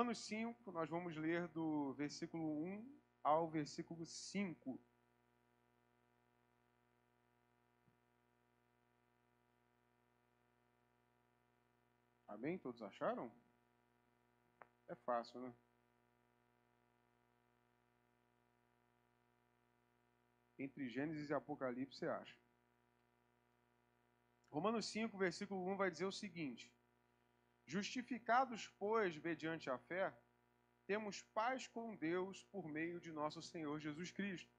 Romanos 5, nós vamos ler do versículo 1 ao versículo 5. Amém? Todos acharam? É fácil, né? Entre Gênesis e Apocalipse você acha. Romanos 5, versículo 1 vai dizer o seguinte: justificados, pois, mediante a fé, temos paz com Deus por meio de nosso Senhor Jesus Cristo,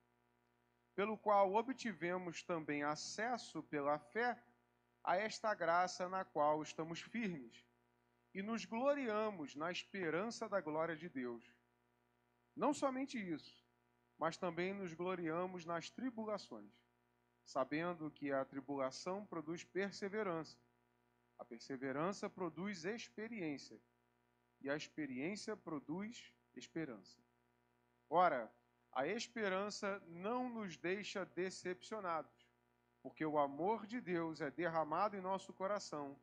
pelo qual obtivemos também acesso pela fé a esta graça na qual estamos firmes, e nos gloriamos na esperança da glória de Deus. Não somente isso, mas também nos gloriamos nas tribulações, sabendo que a tribulação produz perseverança, a perseverança produz experiência, e a experiência produz esperança. Ora, a esperança não nos deixa decepcionados, porque o amor de Deus é derramado em nosso coração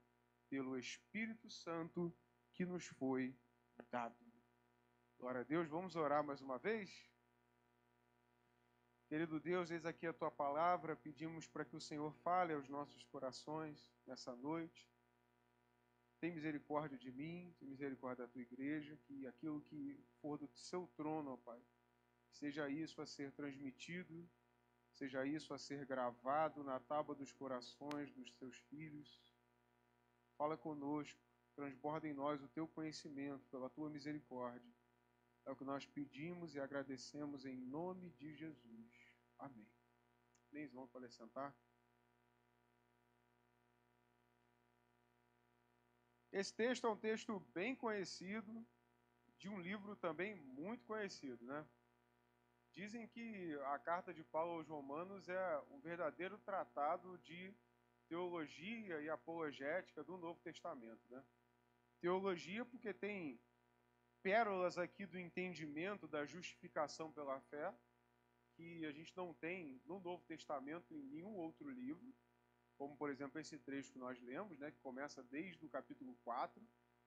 pelo Espírito Santo que nos foi dado. Glória a Deus, vamos orar mais uma vez? Querido Deus, eis aqui a Tua palavra, pedimos para que o Senhor fale aos nossos corações nessa noite. Tem misericórdia de mim, tem misericórdia da Tua igreja, que aquilo que for do Seu trono, ó Pai, seja isso a ser transmitido, seja isso a ser gravado na tábua dos corações dos Teus filhos. Fala conosco, transborda em nós o Teu conhecimento pela Tua misericórdia. É o que nós pedimos e agradecemos em nome de Jesus. Amém. Leis, vamos poder sentar. Esse texto é um texto bem conhecido, de um livro também muito conhecido, né? Dizem que a carta de Paulo aos Romanos é um verdadeiro tratado de teologia e apologética do Novo Testamento, né? Teologia porque tem pérolas aqui do entendimento da justificação pela fé, que a gente não tem no Novo Testamento em nenhum outro livro, como, por exemplo, esse trecho que nós lemos, né, que começa desde o capítulo 4,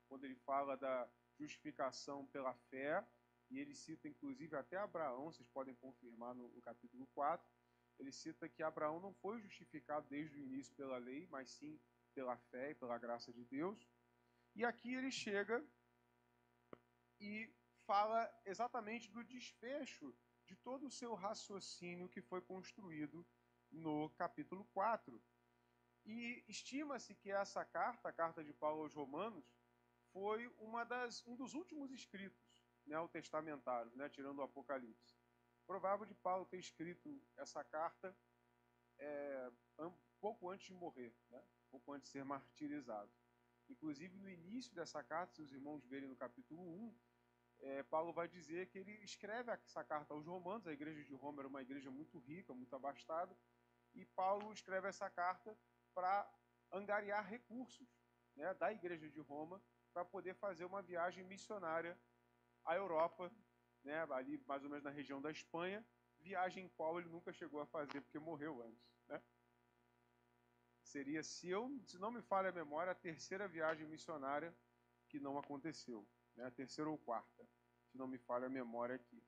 quando ele fala da justificação pela fé, e ele cita, inclusive, até Abraão, vocês podem confirmar no capítulo 4, ele cita que Abraão não foi justificado desde o início pela lei, mas sim pela fé e pela graça de Deus. E aqui ele chega e fala exatamente do desfecho de todo o seu raciocínio que foi construído no capítulo 4. E estima-se que essa carta, a carta de Paulo aos Romanos, foi um dos últimos escritos neotestamentários, né, tirando o Apocalipse. Provável de Paulo ter escrito essa carta pouco antes de morrer, né, pouco antes de ser martirizado. Inclusive, no início dessa carta, se os irmãos verem no capítulo 1, Paulo vai dizer que ele escreve essa carta aos Romanos. A igreja de Roma era uma igreja muito rica, muito abastada, e Paulo escreve essa carta para angariar recursos, né, da igreja de Roma para poder fazer uma viagem missionária à Europa, né, ali mais ou menos na região da Espanha, viagem em qual ele nunca chegou a fazer porque morreu antes, né? Seria, se não me falha a memória, a terceira viagem missionária que não aconteceu, né, a terceira ou quarta, se não me falha a memória aqui.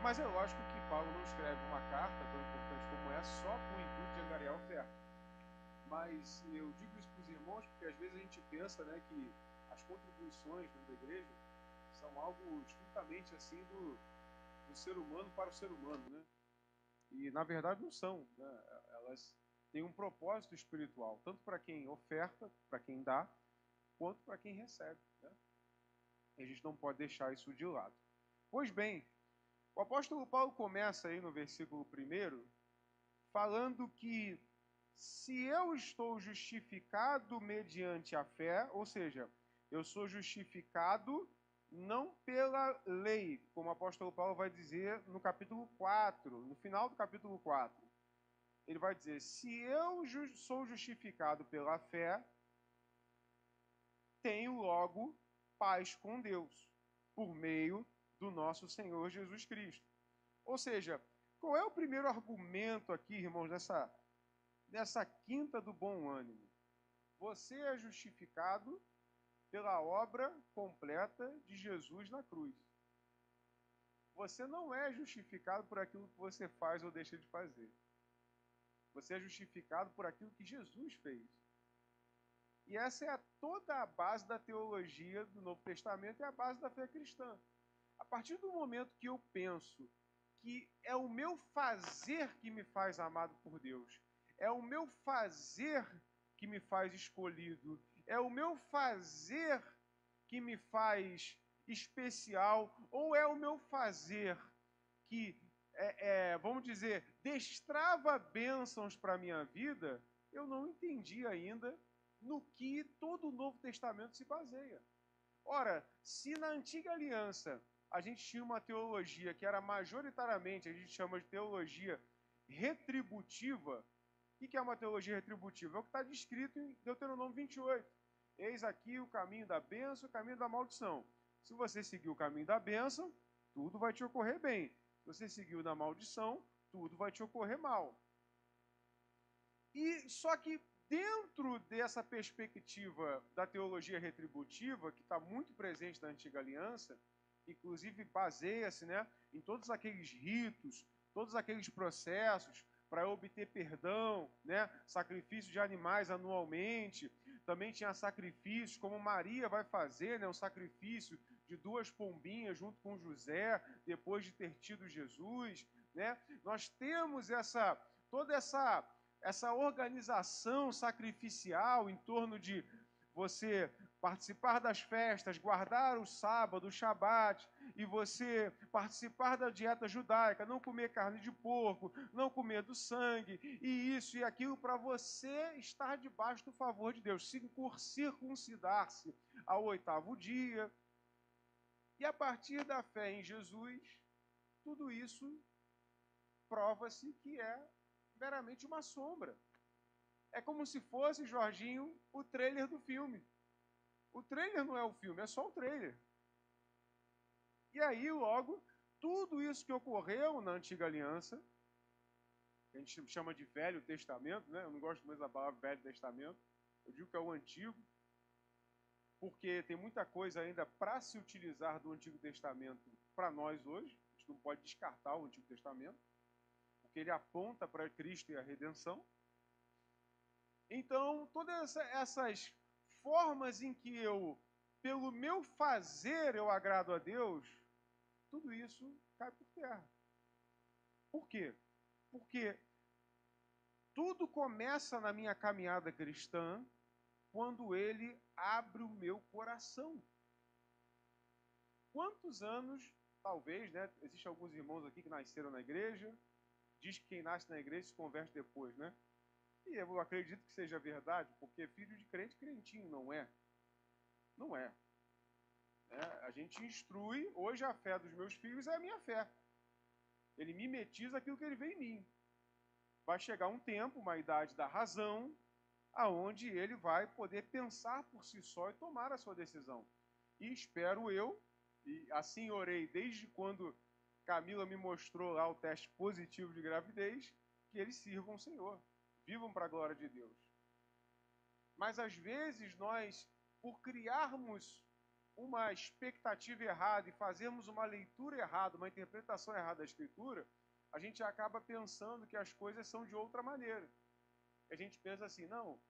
Mas é lógico que Paulo não escreve uma carta tão importante como essa só com o intuito de angariar oferta. Mas eu digo isso para os irmãos porque às vezes a gente pensa, né, que as contribuições da igreja são algo estritamente assim do ser humano para o ser humano, né? E na verdade não são, né? Elas têm um propósito espiritual, tanto para quem oferta, para quem dá, quanto para quem recebe, né? E a gente não pode deixar isso de lado. Pois bem, o apóstolo Paulo começa aí no versículo 1 falando que se eu estou justificado mediante a fé, ou seja, eu sou justificado não pela lei, como o apóstolo Paulo vai dizer no capítulo 4, no final do capítulo 4. Ele vai dizer, se eu sou justificado pela fé, tenho logo paz com Deus, por meio do nosso Senhor Jesus Cristo. Ou seja, qual é o primeiro argumento aqui, irmãos, nessa quinta do bom ânimo? Você é justificado pela obra completa de Jesus na cruz. Você não é justificado por aquilo que você faz ou deixa de fazer. Você é justificado por aquilo que Jesus fez. E essa é toda a base da teologia do Novo Testamento, é a base da fé cristã. A partir do momento que eu penso que é o meu fazer que me faz amado por Deus, é o meu fazer que me faz escolhido, é o meu fazer que me faz especial, ou é o meu fazer que, vamos dizer, destrava bênçãos para a minha vida, eu não entendi ainda no que todo o Novo Testamento se baseia. Ora, se na Antiga Aliança a gente tinha uma teologia que era majoritariamente, a gente chama de teologia retributiva, o que é uma teologia retributiva? É o que está descrito em Deuteronômio 28. Eis aqui o caminho da bênção, o caminho da maldição. Se você seguir o caminho da bênção, tudo vai te ocorrer bem. Se você seguir o da maldição, tudo vai te ocorrer mal. E só que dentro dessa perspectiva da teologia retributiva, que está muito presente na Antiga Aliança, inclusive baseia-se, né, em todos aqueles ritos, todos aqueles processos para obter perdão, né, sacrifício de animais anualmente, também tinha sacrifícios, como Maria vai fazer, né, um sacrifício de 2 pombinhas junto com José, depois de ter tido Jesus, né? Nós temos toda essa organização sacrificial em torno de você participar das festas, guardar o sábado, o shabat, e você participar da dieta judaica, não comer carne de porco, não comer do sangue, e isso e aquilo, para você estar debaixo do favor de Deus, circuncidar-se ao 8º dia. E a partir da fé em Jesus, tudo isso prova-se que é meramente uma sombra. É como se fosse, Jorginho, o trailer do filme. O trailer não é o filme, é só o trailer. E aí, logo, tudo isso que ocorreu na Antiga Aliança, que a gente chama de Velho Testamento, né? Eu não gosto mais da palavra Velho Testamento, eu digo que é o Antigo, porque tem muita coisa ainda para se utilizar do Antigo Testamento para nós hoje. A gente não pode descartar o Antigo Testamento, porque ele aponta para Cristo e a redenção. Então, todas essas formas em que eu, pelo meu fazer, eu agrado a Deus, tudo isso cai por terra. Por quê? Porque tudo começa na minha caminhada cristã quando ele abre o meu coração. Quantos anos, talvez, né? Existem alguns irmãos aqui que nasceram na igreja, diz que quem nasce na igreja se converte depois, né? E eu acredito que seja verdade, porque filho de crente, crentinho não é. Não é. A gente instrui, hoje a fé dos meus filhos é a minha fé. Ele mimetiza aquilo que ele vê em mim. Vai chegar um tempo, uma idade da razão, aonde ele vai poder pensar por si só e tomar a sua decisão. E espero eu, e assim orei desde quando Camila me mostrou lá o teste positivo de gravidez, que eles sirvam o Senhor, vivam para a glória de Deus. Mas às vezes nós, por criarmos uma expectativa errada e fazermos uma leitura errada, uma interpretação errada da Escritura, a gente acaba pensando que as coisas são de outra maneira. A gente pensa assim, não,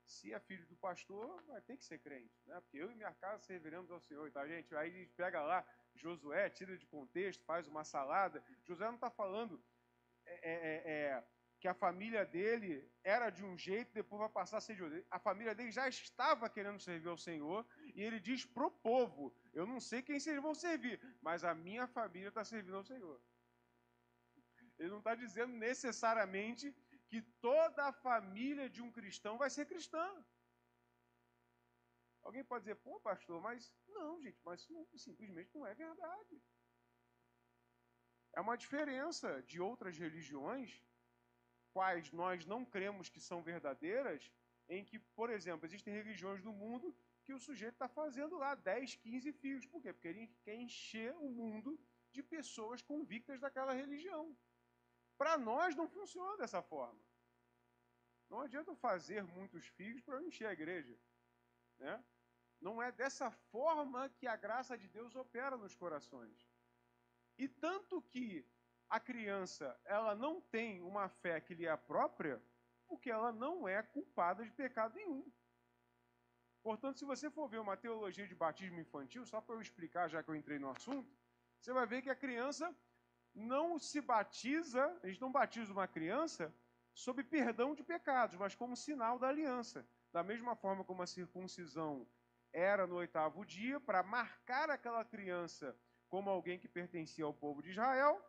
se é filho do pastor, vai ter que ser crente, né? Porque eu e minha casa serviremos ao Senhor, tá, gente? Aí a gente pega lá Josué, tira de contexto, faz uma salada. Josué não está falando que a família dele era de um jeito, depois vai passar a ser de outro. A família dele já estava querendo servir ao Senhor, e ele diz para o povo, eu não sei quem vocês vão servir, mas a minha família está servindo ao Senhor. Ele não está dizendo necessariamente que toda a família de um cristão vai ser cristã. Alguém pode dizer, pô, pastor, mas não, gente, mas isso simplesmente não é verdade. É uma diferença de outras religiões, quais nós não cremos que são verdadeiras, em que, por exemplo, existem religiões no mundo que o sujeito está fazendo lá 10, 15 filhos. Por quê? Porque ele quer encher o mundo de pessoas convictas daquela religião. Para nós não funciona dessa forma. Não adianta eu fazer muitos filhos para eu encher a igreja, né? Não é dessa forma que a graça de Deus opera nos corações. E tanto que a criança, ela não tem uma fé que lhe é própria, porque ela não é culpada de pecado nenhum. Portanto, se você for ver uma teologia de batismo infantil, só para eu explicar, já que eu entrei no assunto, você vai ver que a criança não se batiza, a gente não batiza uma criança sob perdão de pecados, mas como sinal da aliança. Da mesma forma como a circuncisão era no 8º dia, para marcar aquela criança como alguém que pertencia ao povo de Israel,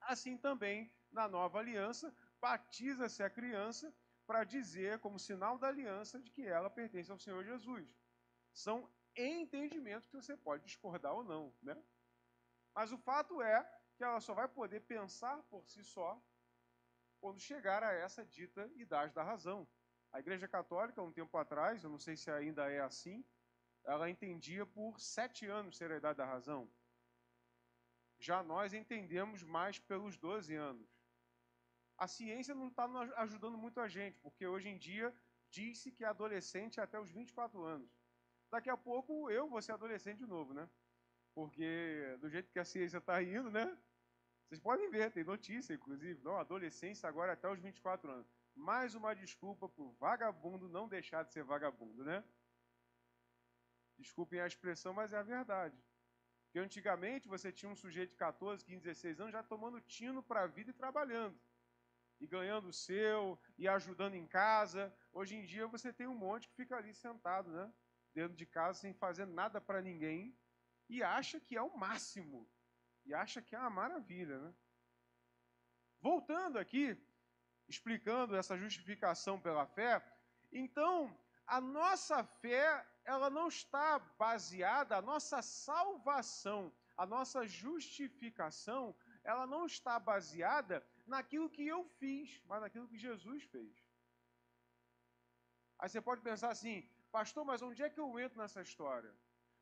assim também na nova aliança, batiza-se a criança para dizer, como sinal da aliança, de que ela pertence ao Senhor Jesus. São entendimentos que você pode discordar ou não, né? Mas o fato é que ela só vai poder pensar por si só quando chegar a essa dita idade da razão. A Igreja Católica, um tempo atrás, eu não sei se ainda é assim, ela entendia por 7 anos ser a idade da razão. Já nós entendemos mais pelos 12 anos. A ciência não está ajudando muito a gente, porque hoje em dia diz-se que é adolescente até os 24 anos. Daqui a pouco eu vou ser adolescente de novo, né? Porque do jeito que a ciência está indo, né? Vocês podem ver, tem notícia, inclusive, não, adolescência agora até os 24 anos. Mais uma desculpa para o vagabundo não deixar de ser vagabundo, né? Desculpem a expressão, mas é a verdade. Porque antigamente você tinha um sujeito de 14, 15, 16 anos já tomando tino para a vida e trabalhando. E ganhando o seu, e ajudando em casa. Hoje em dia você tem um monte que fica ali sentado, né? Dentro de casa sem fazer nada para ninguém. E acha que é o máximo. E acha que é uma maravilha, né? Voltando aqui, explicando essa justificação pela fé, então, a nossa fé, ela não está baseada, a nossa salvação, a nossa justificação, ela não está baseada naquilo que eu fiz, mas naquilo que Jesus fez. Aí você pode pensar assim, pastor, mas onde é que eu entro nessa história?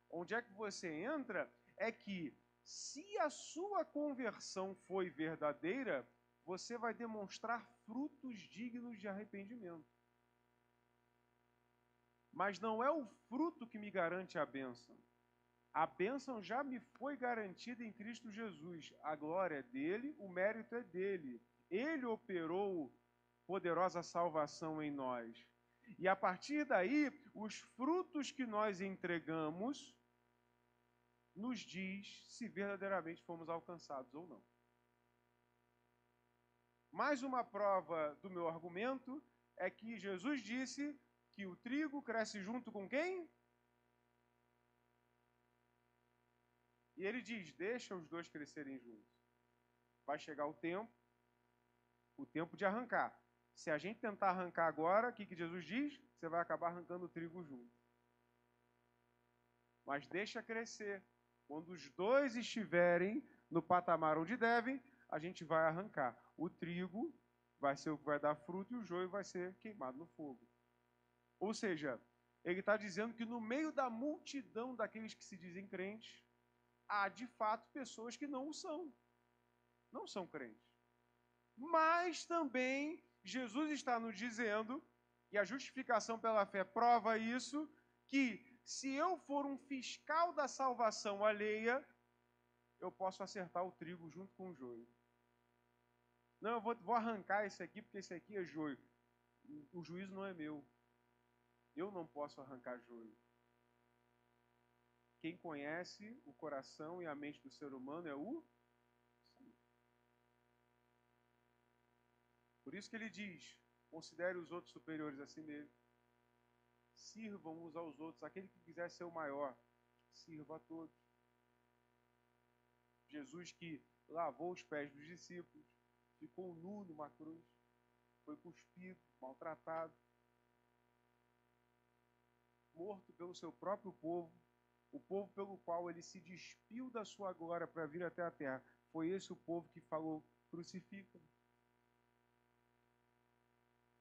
Onde é que você entra é que, se a sua conversão foi verdadeira, você vai demonstrar frutos dignos de arrependimento. Mas não é o fruto que me garante a bênção. A bênção já me foi garantida em Cristo Jesus. A glória é dele, o mérito é dele. Ele operou poderosa salvação em nós. E a partir daí, os frutos que nós entregamos nos diz se verdadeiramente fomos alcançados ou não. Mais uma prova do meu argumento é que Jesus disse que o trigo cresce junto com quem? E ele diz, deixa os dois crescerem juntos. Vai chegar o tempo de arrancar. Se a gente tentar arrancar agora, o que Jesus diz? Você vai acabar arrancando o trigo junto. Mas deixa crescer. Quando os dois estiverem no patamar onde devem, a gente vai arrancar. O trigo vai ser o que vai dar fruto e o joio vai ser queimado no fogo. Ou seja, ele está dizendo que no meio da multidão daqueles que se dizem crentes, há de fato pessoas que não o são. Não são crentes. Mas também Jesus está nos dizendo, e a justificação pela fé prova isso, que se eu for um fiscal da salvação alheia, eu posso acertar o trigo junto com o joio. Não, eu vou arrancar esse aqui porque esse aqui é joio. O juízo não é meu. Eu não posso arrancar joio. Quem conhece o coração e a mente do ser humano é o Senhor. Por isso que ele diz, considere os outros superiores a si mesmo. Sirvam uns aos outros. Aquele que quiser ser o maior, sirva a todos. Jesus que lavou os pés dos discípulos, ficou nu numa cruz, foi cuspido, maltratado, morto pelo seu próprio povo, o povo pelo qual ele se despiu da sua glória para vir até a terra. Foi esse o povo que falou, crucifica.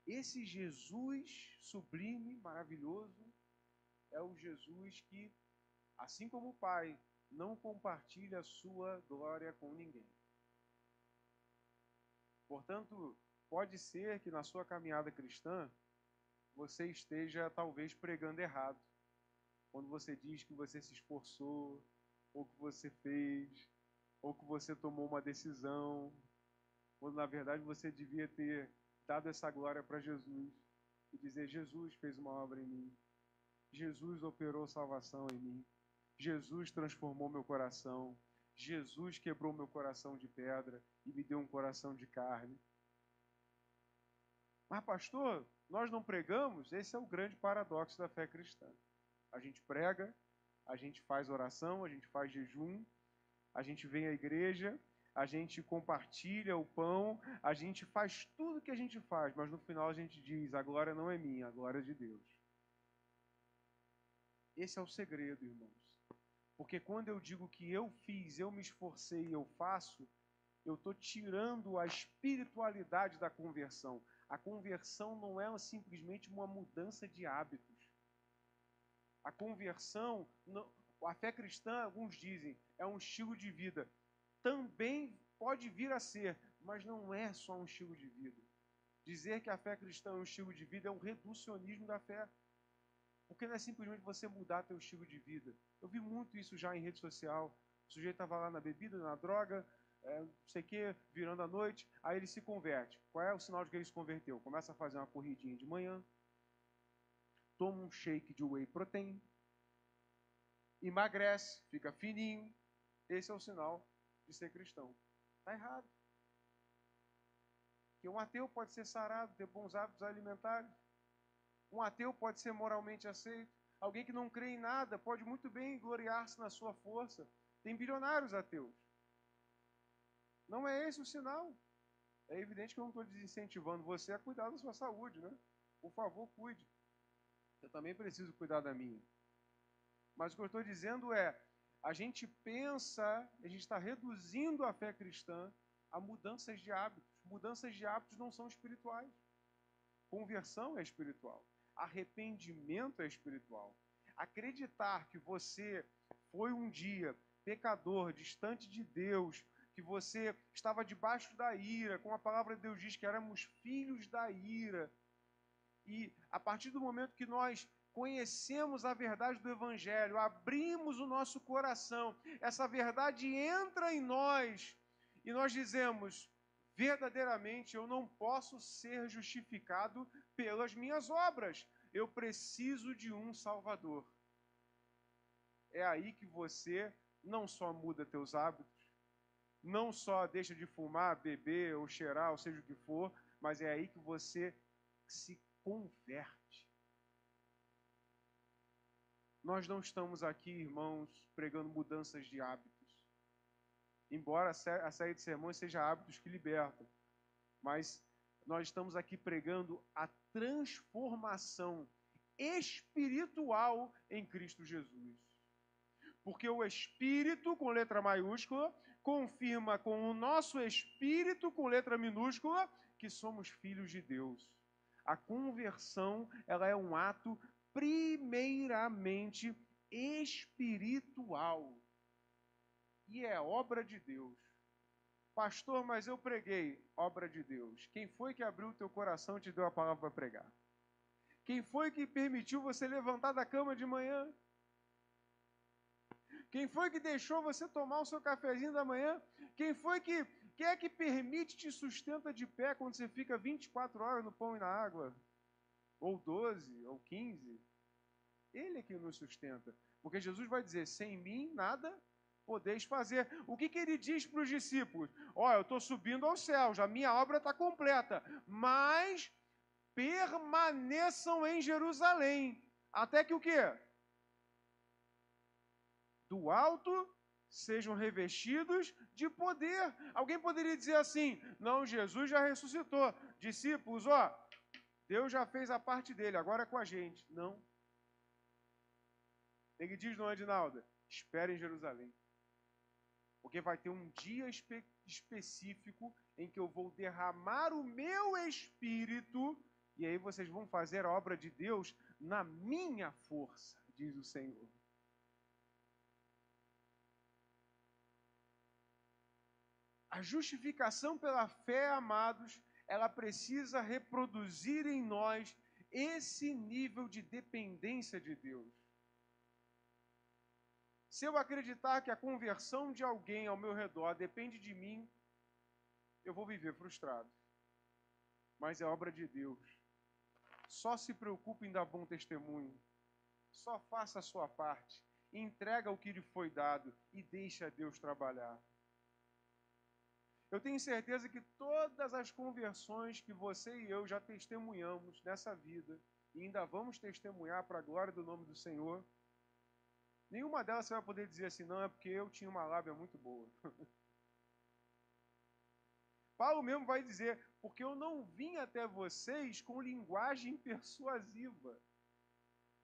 Esse Jesus sublime, maravilhoso, é o Jesus que, assim como o Pai, não compartilha a sua glória com ninguém. Portanto, pode ser que na sua caminhada cristã, você esteja talvez pregando errado. quando você diz que você se esforçou, ou que você fez, ou que você tomou uma decisão, quando na verdade você devia ter dado essa glória para Jesus e dizer: Jesus fez uma obra em mim, Jesus operou salvação em mim, Jesus transformou meu coração, Jesus quebrou meu coração de pedra e me deu um coração de carne. Mas pastor, nós não pregamos? Esse é o grande paradoxo da fé cristã. A gente prega, a gente faz oração, a gente faz jejum, a gente vem à igreja, a gente compartilha o pão, a gente faz tudo que a gente faz, mas no final a gente diz: a glória não é minha, a glória é de Deus. Esse é o segredo, irmãos. Porque quando eu digo que eu fiz, eu me esforcei e eu faço, eu estou tirando a espiritualidade da conversão. A conversão não é simplesmente uma mudança de hábitos. A conversão, a fé cristã, alguns dizem, é um estilo de vida. Também pode vir a ser, mas não é só um estilo de vida. Dizer que a fé cristã é um estilo de vida é um reducionismo da fé. Porque não é simplesmente você mudar teu estilo de vida. Eu vi muito isso já em rede social. O sujeito estava lá na bebida, na droga, não sei o que, virando a noite, aí ele se converte. Qual é o sinal de que ele se converteu? Começa a fazer uma corridinha de manhã, toma um shake de whey protein, emagrece, fica fininho. Esse é o sinal de ser cristão. Está errado. Porque um ateu pode ser sarado, ter bons hábitos alimentares. Um ateu pode ser moralmente aceito. Alguém que não crê em nada pode muito bem gloriar-se na sua força. Tem bilionários ateus. Não é esse o sinal. É evidente que eu não estou desincentivando você a cuidar da sua saúde, né? Por favor, cuide. Eu também preciso cuidar da minha. Mas o que eu estou dizendo é, a gente está reduzindo a fé cristã a mudanças de hábitos. Mudanças de hábitos não são espirituais. Conversão é espiritual. Arrependimento é espiritual. Acreditar que você foi um dia pecador, distante de Deus, que você estava debaixo da ira, como a palavra de Deus diz que éramos filhos da ira. E a partir do momento que nós conhecemos a verdade do Evangelho, abrimos o nosso coração, essa verdade entra em nós e nós dizemos: verdadeiramente eu não posso ser justificado pelas minhas obras. Eu preciso de um Salvador. É aí que você não só muda teus hábitos, não só deixa de fumar, beber ou cheirar, ou seja o que for, mas é aí que você se converte. Nós não estamos aqui, irmãos, pregando mudanças de hábitos. Embora a série de sermões seja hábitos que libertam, mas nós estamos aqui pregando a transformação espiritual em Cristo Jesus. Porque o Espírito, com letra maiúscula, confirma com o nosso Espírito, com letra minúscula, que somos filhos de Deus. A conversão, ela é um ato primeiramente espiritual. E é obra de Deus. Pastor, mas eu preguei, obra de Deus. Quem foi que abriu o teu coração e te deu a palavra para pregar? Quem foi que permitiu você levantar da cama de manhã? Quem foi que deixou você tomar o seu cafezinho da manhã? Quem é que permite e te sustenta de pé quando você fica 24 horas no pão e na água? Ou 12, ou 15? Ele é quem nos sustenta. Porque Jesus vai dizer: sem mim nada podeis fazer. O que ele diz para os discípulos? Olha, eu estou subindo aos céus, a minha obra está completa, mas permaneçam em Jerusalém. Até que o quê? Do alto sejam revestidos de poder. Alguém poderia dizer assim: não, Jesus já ressuscitou. Discípulos, Deus já fez a parte dele, agora é com a gente. Não. Ele diz, não, Edinaldo, espere em Jerusalém. Porque vai ter um dia específico em que eu vou derramar o meu espírito e aí vocês vão fazer a obra de Deus na minha força, diz o Senhor. A justificação pela fé, amados, ela precisa reproduzir em nós esse nível de dependência de Deus. Se eu acreditar que a conversão de alguém ao meu redor depende de mim, eu vou viver frustrado. Mas é obra de Deus. Só se preocupe em dar bom testemunho. Só faça a sua parte. Entrega o que lhe foi dado e deixa Deus trabalhar. Eu tenho certeza que todas as conversões que você e eu já testemunhamos nessa vida, e ainda vamos testemunhar para a glória do nome do Senhor, nenhuma delas você vai poder dizer assim, não, é porque eu tinha uma lábia muito boa. Paulo mesmo vai dizer, porque eu não vim até vocês com linguagem persuasiva.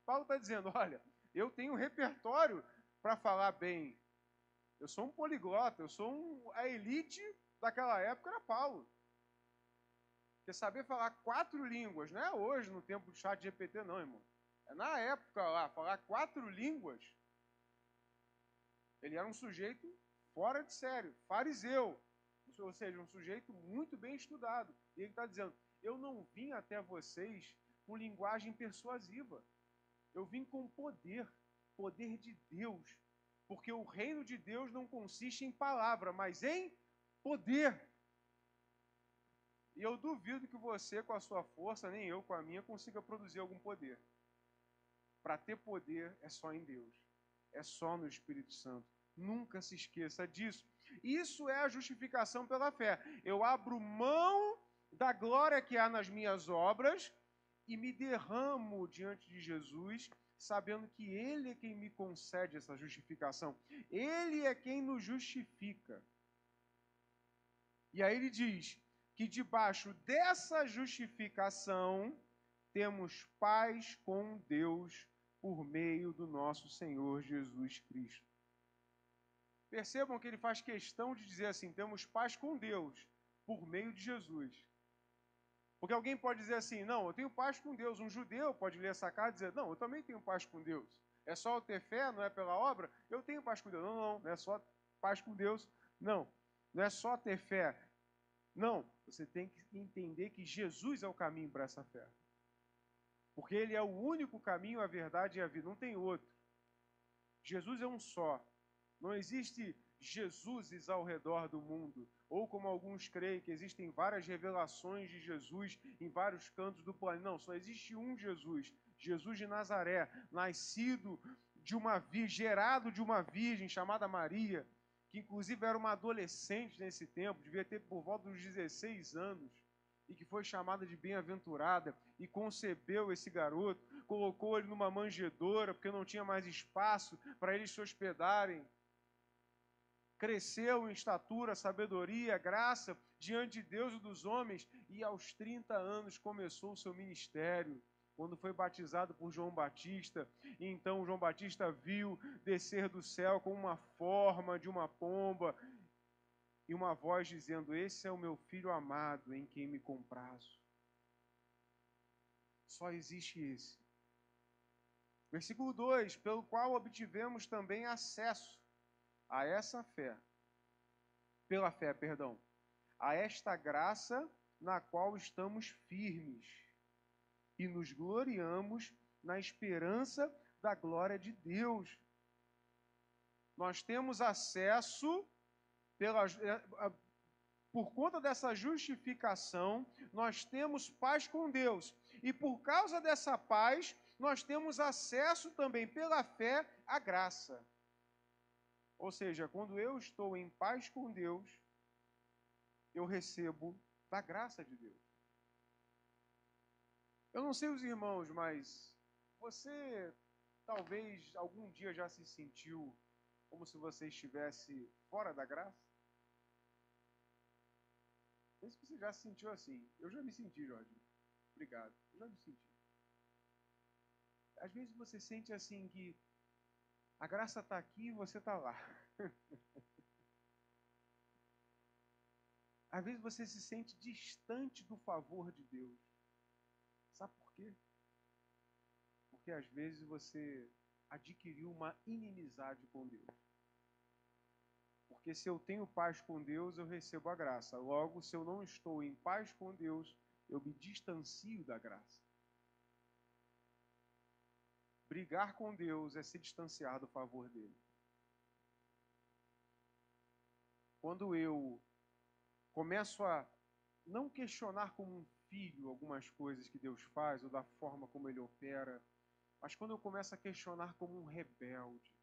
Paulo está dizendo, olha, eu tenho um repertório para falar bem. Eu sou um poliglota, a elite daquela época era Paulo. Porque saber falar 4 línguas, não é hoje no tempo do chat GPT não, irmão. É na época lá, falar 4 línguas, ele era um sujeito fora de sério, fariseu. Ou seja, um sujeito muito bem estudado. E ele está dizendo, eu não vim até vocês com linguagem persuasiva. Eu vim com poder de Deus. Porque o reino de Deus não consiste em palavra, mas em poder. E eu duvido que você, com a sua força, nem eu com a minha, consiga produzir algum poder. Para ter poder é só em Deus. É só no Espírito Santo. Nunca se esqueça disso. Isso é a justificação pela fé. Eu abro mão da glória que há nas minhas obras e me derramo diante de Jesus, sabendo que Ele é quem me concede essa justificação. Ele é quem nos justifica. E aí ele diz que debaixo dessa justificação temos paz com Deus por meio do nosso Senhor Jesus Cristo. Percebam que ele faz questão de dizer assim, temos paz com Deus por meio de Jesus. Porque alguém pode dizer assim, não, eu tenho paz com Deus. Um judeu pode ler essa carta e dizer, não, eu também tenho paz com Deus. É só eu ter fé, não é pela obra? Eu tenho paz com Deus. Não é só paz com Deus. Não é só ter fé. Não, você tem que entender que Jesus é o caminho para essa fé. Porque Ele é o único caminho, a verdade e a vida. Não tem outro. Jesus é um só. Não existe Jesuses ao redor do mundo. Ou como alguns creem, que existem várias revelações de Jesus em vários cantos do planeta. Não, só existe um Jesus. Jesus de Nazaré, nascido de uma virgem, gerado de uma virgem chamada Maria, que inclusive era uma adolescente nesse tempo, devia ter por volta dos 16 anos, e que foi chamada de bem-aventurada, e concebeu esse garoto, colocou ele numa manjedoura, porque não tinha mais espaço para eles se hospedarem. Cresceu em estatura, sabedoria, graça, diante de Deus e dos homens, e aos 30 anos começou o seu ministério, quando foi batizado por João Batista. E então João Batista viu descer do céu com uma forma de uma pomba, e uma voz dizendo, esse é o meu filho amado, em quem me comprazo. Só existe esse. Versículo 2, pelo qual obtivemos também acesso a essa fé, pela fé, perdão, a esta graça na qual estamos firmes e nos gloriamos na esperança da glória de Deus. Nós temos acesso, por conta dessa justificação, nós temos paz com Deus. E por causa dessa paz, nós temos acesso também pela fé à graça. Ou seja, quando eu estou em paz com Deus, eu recebo da graça de Deus. Eu não sei os irmãos, mas você talvez algum dia já se sentiu como se você estivesse fora da graça? Não sei se você já se sentiu assim. Eu já me senti, Jorge. Obrigado. Eu já me senti. Às vezes você sente assim que a graça está aqui e você está lá. Às vezes você se sente distante do favor de Deus. Sabe por quê? Porque às vezes você adquiriu uma inimizade com Deus. Porque se eu tenho paz com Deus, eu recebo a graça. Logo, se eu não estou em paz com Deus, eu me distancio da graça. Brigar com Deus é se distanciar do favor dele. quando eu começo a não questionar como um filho algumas coisas que Deus faz ou da forma como Ele opera, mas quando eu começo a questionar como um rebelde,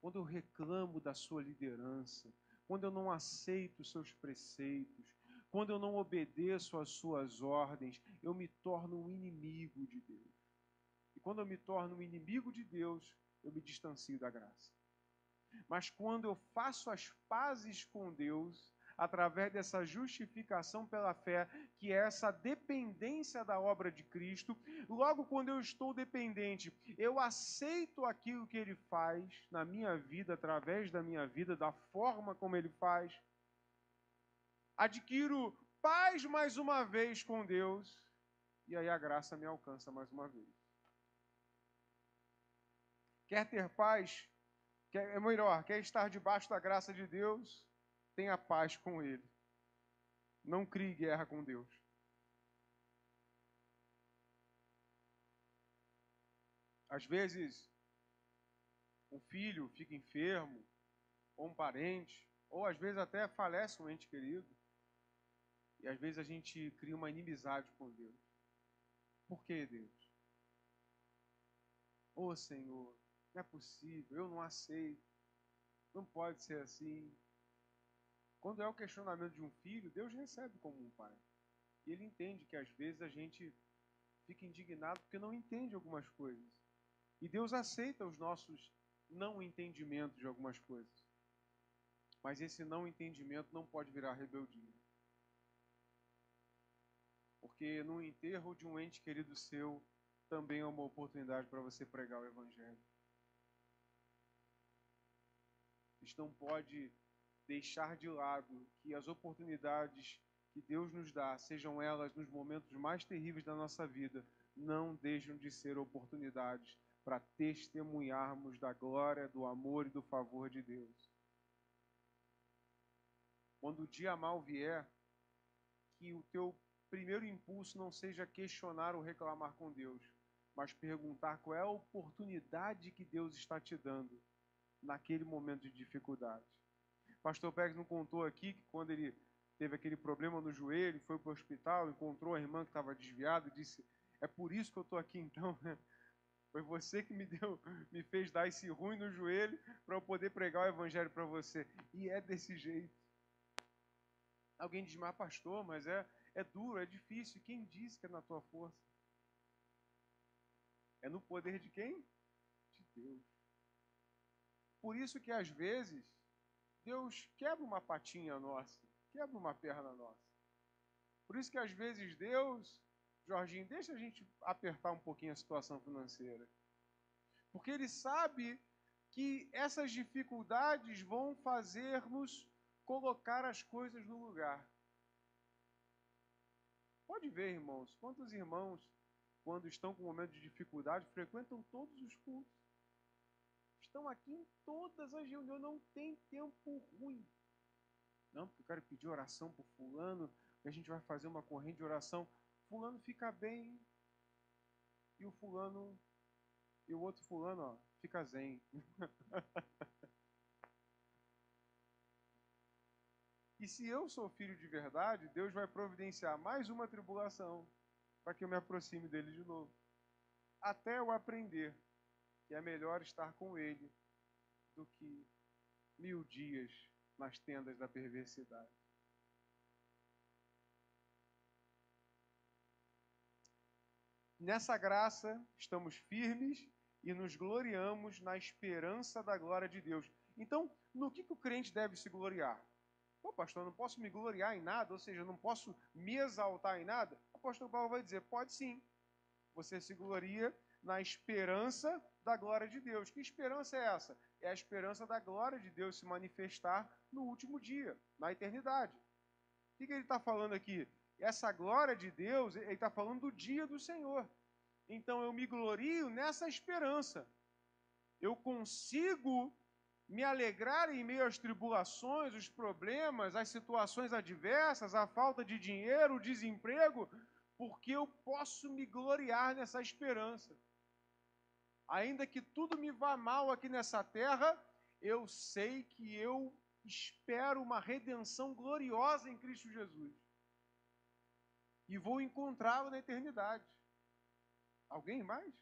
quando eu reclamo da sua liderança, quando eu não aceito os seus preceitos, quando eu não obedeço às suas ordens, eu me torno um inimigo de Deus. E quando eu me torno um inimigo de Deus, eu me distancio da graça. Mas quando eu faço as pazes com Deus, através dessa justificação pela fé, que é essa dependência da obra de Cristo, logo quando eu estou dependente, eu aceito aquilo que Ele faz na minha vida, através da minha vida, da forma como Ele faz, adquiro paz mais uma vez com Deus, e aí a graça me alcança mais uma vez. Quer ter paz? É melhor, quer estar debaixo da graça de Deus? Tenha paz com Ele. Não crie guerra com Deus. Às vezes, um filho fica enfermo, ou um parente, ou às vezes até falece um ente querido. E às vezes a gente cria uma inimizade com Deus. Por que, Deus? Ô Senhor, não é possível, eu não aceito. Não pode ser assim. Quando é o questionamento de um filho, Deus recebe como um pai. E Ele entende que às vezes a gente fica indignado porque não entende algumas coisas. E Deus aceita os nossos não entendimentos de algumas coisas. Mas esse não entendimento não pode virar rebeldia. Porque no enterro de um ente querido seu, também é uma oportunidade para você pregar o Evangelho. Isso não pode deixar de lado que as oportunidades que Deus nos dá, sejam elas nos momentos mais terríveis da nossa vida, não deixam de ser oportunidades para testemunharmos da glória, do amor e do favor de Deus. Quando o dia mal vier, que o teu primeiro impulso não seja questionar ou reclamar com Deus, mas perguntar qual é a oportunidade que Deus está te dando naquele momento de dificuldade. Pastor Pérez não contou aqui que quando ele teve aquele problema no joelho, foi para o hospital, encontrou a irmã que estava desviada e disse: é por isso que eu estou aqui então, né? Foi você que me fez dar esse ruim no joelho para eu poder pregar o evangelho para você. E é desse jeito. Alguém diz: mas pastor, mas é duro, é difícil. Quem disse que é na tua força? É no poder de quem? De Deus. Por isso que às vezes Deus quebra uma patinha nossa, quebra uma perna nossa. Por isso que às vezes Deus, Jorginho, deixa a gente apertar um pouquinho a situação financeira. Porque Ele sabe que essas dificuldades vão fazer-nos colocar as coisas no lugar. Pode ver, irmãos, quantos irmãos, quando estão com um momento de dificuldade, frequentam todos os cultos. Estão aqui em todas as reuniões, não tem tempo ruim. Não, porque eu quero pedir oração para o fulano, que a gente vai fazer uma corrente de oração. Fulano fica bem, e o fulano, e o outro fulano, ó, fica zen. E se eu sou filho de verdade, Deus vai providenciar mais uma tribulação para que eu me aproxime dele de novo. Até eu aprender que é melhor estar com ele do que 1000 dias nas tendas da perversidade. Nessa graça, estamos firmes e nos gloriamos na esperança da glória de Deus. Então, no que o crente deve se gloriar? Pô, pastor, eu não posso me gloriar em nada, ou seja, eu não posso me exaltar em nada? O apóstolo Paulo vai dizer, pode sim. Você se gloria na esperança da glória de Deus. Que esperança é essa? É a esperança da glória de Deus se manifestar no último dia, na eternidade. O que ele está falando aqui? Essa glória de Deus, ele está falando do dia do Senhor. Então eu me glorio nessa esperança. Eu consigo me alegrar em meio às tribulações, os problemas, as situações adversas, a falta de dinheiro, o desemprego, porque eu posso me gloriar nessa esperança. Ainda que tudo me vá mal aqui nessa terra, eu sei que eu espero uma redenção gloriosa em Cristo Jesus. E vou encontrá-lo na eternidade. Alguém mais?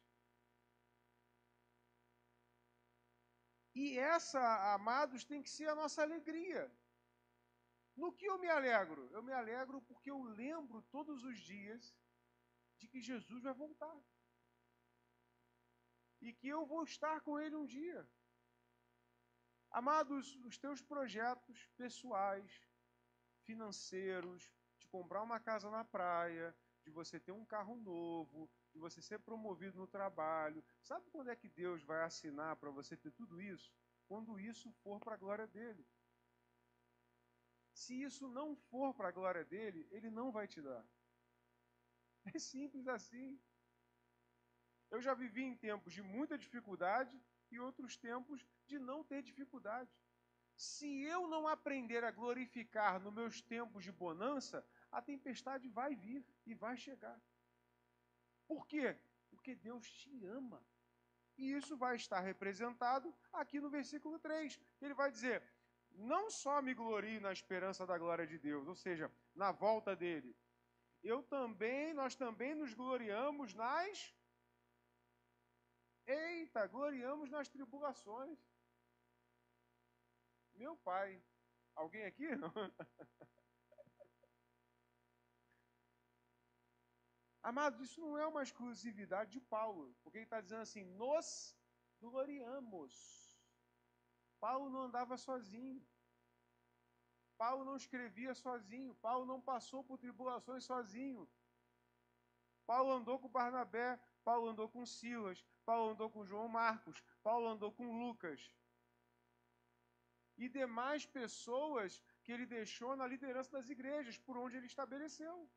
E essa, amados, tem que ser a nossa alegria. No que eu me alegro? Eu me alegro porque eu lembro todos os dias de que Jesus vai voltar. E que eu vou estar com Ele um dia. Amados, os teus projetos pessoais, financeiros, de comprar uma casa na praia, de você ter um carro novo, de você ser promovido no trabalho. Sabe quando é que Deus vai assinar para você ter tudo isso? Quando isso for para a glória dele. Se isso não for para a glória dele, ele não vai te dar. É simples assim. Eu já vivi em tempos de muita dificuldade e outros tempos de não ter dificuldade. Se eu não aprender a glorificar nos meus tempos de bonança, a tempestade vai vir e vai chegar. Por quê? Porque Deus te ama. E isso vai estar representado aqui no versículo 3. Ele vai dizer, não só me glorie na esperança da glória de Deus, ou seja, na volta dele. Nós também nos gloriamos nas... gloriamos nas tribulações. Meu pai. Alguém aqui? Não. Amados, isso não é uma exclusividade de Paulo, porque ele está dizendo assim, nos gloriamos. Paulo não andava sozinho. Paulo não escrevia sozinho. Paulo não passou por tribulações sozinho. Paulo andou com Barnabé, Paulo andou com Silas, Paulo andou com João Marcos, Paulo andou com Lucas. E demais pessoas que ele deixou na liderança das igrejas, por onde ele estabeleceu.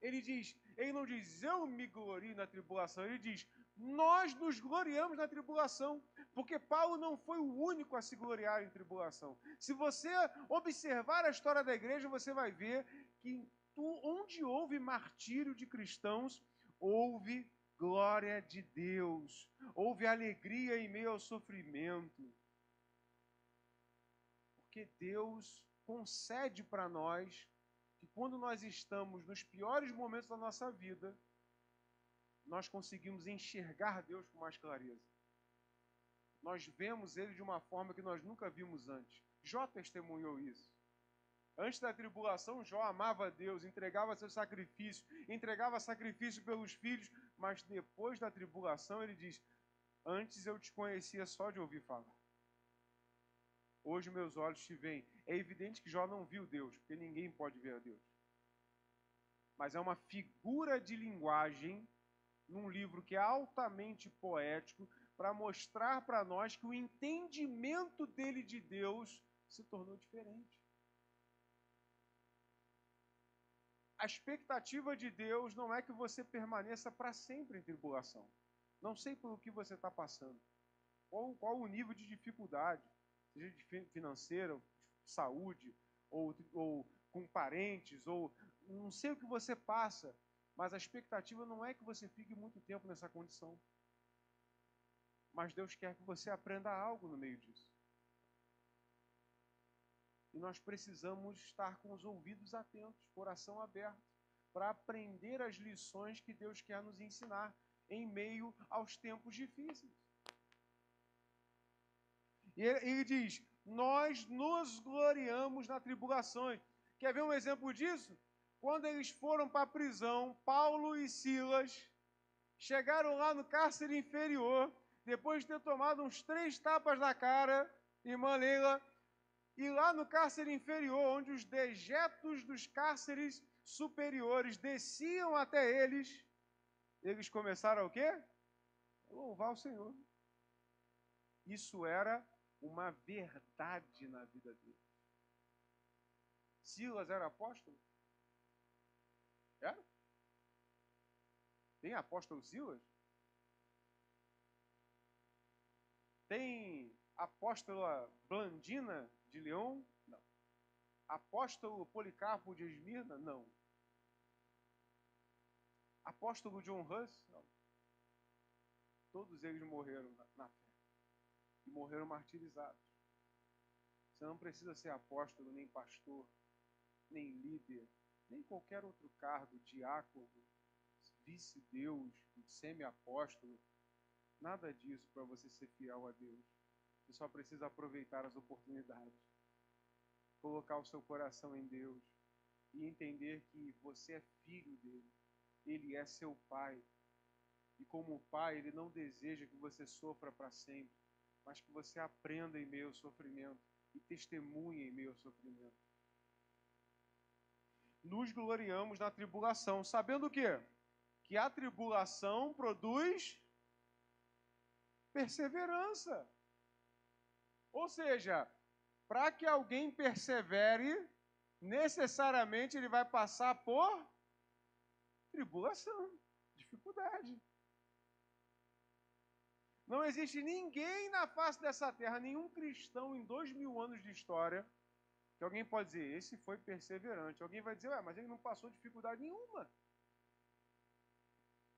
Ele não diz, eu me glorio na tribulação, ele diz, nós nos gloriamos na tribulação, porque Paulo não foi o único a se gloriar em tribulação. Se você observar a história da igreja, você vai ver que onde houve martírio de cristãos, houve glória de Deus, houve alegria em meio ao sofrimento. Porque Deus concede para nós que quando nós estamos nos piores momentos da nossa vida, nós conseguimos enxergar Deus com mais clareza. Nós vemos Ele de uma forma que nós nunca vimos antes. Jó testemunhou isso. Antes da tribulação, Jó amava a Deus, entregava seu sacrifício, entregava sacrifício pelos filhos, mas depois da tribulação ele diz, antes eu te conhecia só de ouvir falar. Hoje meus olhos te veem. É evidente que Jó não viu Deus, porque ninguém pode ver a Deus. Mas é uma figura de linguagem num livro que é altamente poético para mostrar para nós que o entendimento dele de Deus se tornou diferente. A expectativa de Deus não é que você permaneça para sempre em tribulação. Não sei pelo que você está passando. Qual o nível de dificuldade, seja de financeira, de saúde, ou com parentes, ou não sei o que você passa, mas a expectativa não é que você fique muito tempo nessa condição. Mas Deus quer que você aprenda algo no meio disso. E nós precisamos estar com os ouvidos atentos, coração aberto, para aprender as lições que Deus quer nos ensinar em meio aos tempos difíceis. E ele diz, nós nos gloriamos na tribulação. Quer ver um exemplo disso? Quando eles foram para a prisão, Paulo e Silas chegaram lá no cárcere inferior, depois de ter tomado uns 3 tapas na cara, irmã Leila, e lá no cárcere inferior, onde os dejetos dos cárceres superiores desciam até eles, eles começaram o quê? Louvar o Senhor. Isso era uma verdade na vida deles. Silas era apóstolo? Era? Tem apóstolo Silas? Tem apóstola Blandina de Leão? Não. Apóstolo Policarpo de Esmirna? Não. Apóstolo John Huss? Não. Todos eles morreram na fé. E morreram martirizados. Você não precisa ser apóstolo, nem pastor, nem líder, nem qualquer outro cargo, diácono, vice-deus, semi-apóstolo. Nada disso para você ser fiel a Deus. Você só precisa aproveitar as oportunidades, colocar o seu coração em Deus e entender que você é filho dele. Ele é seu pai. E como pai, ele não deseja que você sofra para sempre, mas que você aprenda em meio ao sofrimento e testemunhe em meio ao sofrimento. Nos gloriamos na tribulação, sabendo o quê? Que a tribulação produz perseverança. Ou seja, para que alguém persevere, necessariamente ele vai passar por tribulação, dificuldade. Não existe ninguém na face dessa terra, nenhum cristão em 2000 anos de história, que alguém pode dizer, esse foi perseverante. Alguém vai dizer, mas ele não passou dificuldade nenhuma.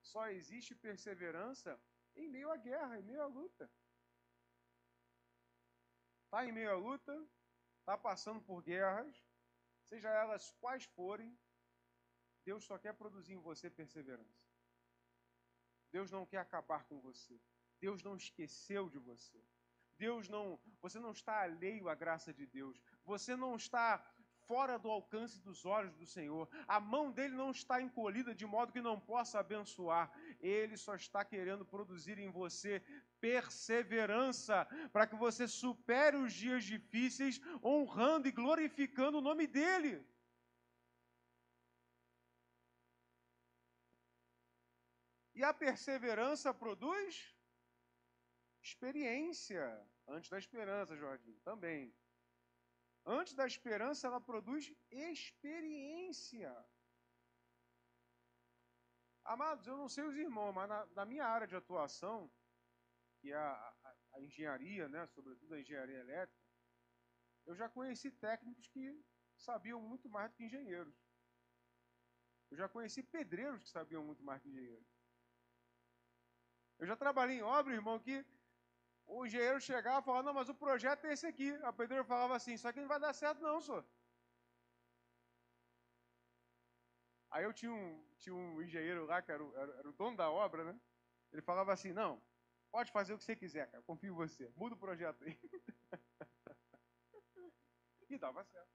Só existe perseverança em meio à guerra, em meio à luta. Está em meio à luta, está passando por guerras, seja elas quais forem, Deus só quer produzir em você perseverança. Deus não quer acabar com você. Deus não esqueceu de você. Você não está alheio à graça de Deus. Você não está fora do alcance dos olhos do Senhor. A mão dele não está encolhida de modo que não possa abençoar. Ele só está querendo produzir em você perseverança para que você supere os dias difíceis, honrando e glorificando o nome dele. E a perseverança produz experiência. Antes da esperança, Jorginho, também. Antes da esperança, ela produz experiência. Amados, eu não sei os irmãos, mas na minha área de atuação, que é a engenharia, né, sobretudo a engenharia elétrica, eu já conheci técnicos que sabiam muito mais do que engenheiros. Eu já conheci pedreiros que sabiam muito mais que engenheiros. Eu já trabalhei em obra, irmão, que o engenheiro chegava e falava, não, mas o projeto é esse aqui. A pedreira falava assim, isso aqui não vai dar certo não, senhor. Aí eu tinha um engenheiro lá, que era o dono da obra, né? Ele falava assim, não, pode fazer o que você quiser, cara, confio em você. Muda o projeto aí. E dava certo.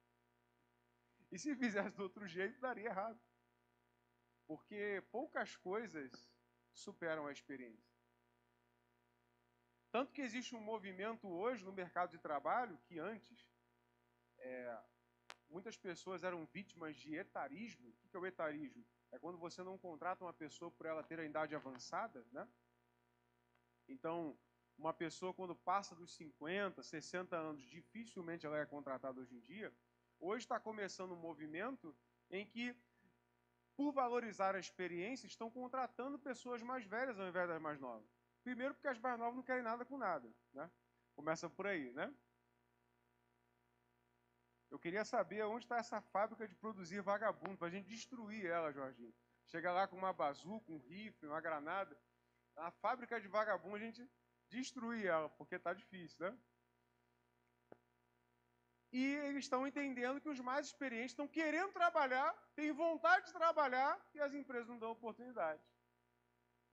E se fizesse do outro jeito, daria errado. Porque poucas coisas superam a experiência. Tanto que existe um movimento hoje no mercado de trabalho que antes muitas pessoas eram vítimas de etarismo. O que é o etarismo? É quando você não contrata uma pessoa por ela ter a idade avançada, né? Então, uma pessoa quando passa dos 50, 60 anos, dificilmente ela é contratada hoje em dia. Hoje está começando um movimento em que, por valorizar a experiência, estão contratando pessoas mais velhas ao invés das mais novas. Primeiro porque as mais novas não querem nada com nada, né? Começa por aí, né? Eu queria saber onde está essa fábrica de produzir vagabundo, para a gente destruir ela, Jorginho. Chega lá com uma bazuca, um rifle, uma granada. A fábrica de vagabundo a gente destruir ela, porque está difícil, né? E eles estão entendendo que os mais experientes estão querendo trabalhar, têm vontade de trabalhar e as empresas não dão oportunidade.